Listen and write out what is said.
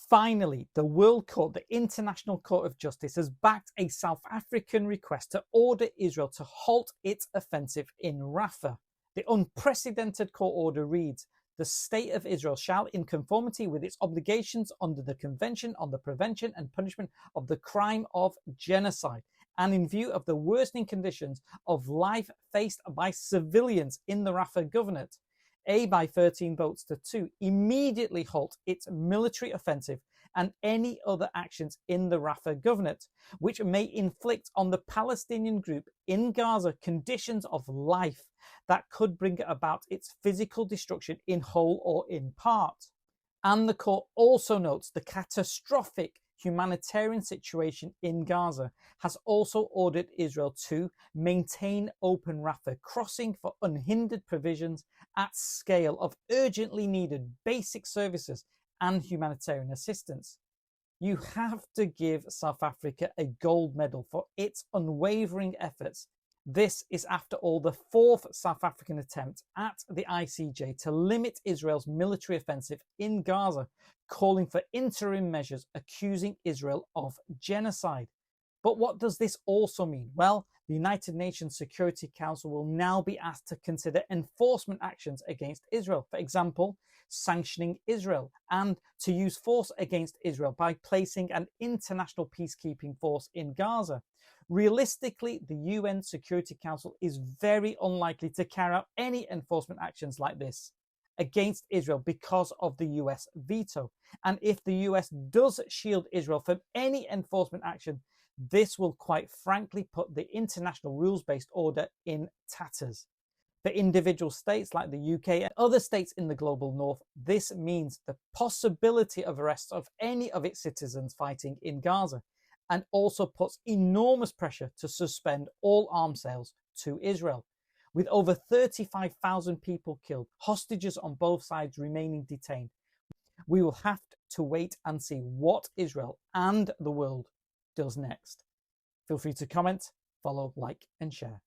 Finally, the World Court, the International Court of Justice, has backed a South African request to order Israel to halt its offensive in Rafah. The unprecedented court order reads, "The State of Israel shall, in conformity with its obligations under the Convention on the Prevention and Punishment of the Crime of Genocide, and in view of the worsening conditions of life faced by civilians in the Rafah Governorate, A by 13 votes to 2, immediately halt its military offensive and any other actions in the Rafah Governorate, which may inflict on the Palestinian group in Gaza conditions of life that could bring about its physical destruction in whole or in part." And the court also notes the catastrophic humanitarian situation in Gaza has also ordered Israel to maintain open Rafah crossing for unhindered provisions at scale of urgently needed basic services and humanitarian assistance. You have to give South Africa a gold medal for its unwavering efforts. This is, after all, the fourth South African attempt at the ICJ to limit Israel's military offensive in Gaza, calling for interim measures accusing Israel of genocide. But what does this also mean? Well, the United Nations Security Council will now be asked to consider enforcement actions against Israel. For example, sanctioning Israel and to use force against Israel by placing an international peacekeeping force in Gaza. Realistically, the UN Security Council is very unlikely to carry out any enforcement actions like this against Israel because of the US veto. And if the US does shield Israel from any enforcement action, this will quite frankly put the international rules-based order in tatters. For individual states like the UK and other states in the global north, this means the possibility of arrests of any of its citizens fighting in Gaza, and also puts enormous pressure to suspend all arms sales to Israel. With over 35,000 people killed, hostages on both sides remaining detained, we will have to wait and see what Israel and the world does next. Feel free to comment, follow, like, and share.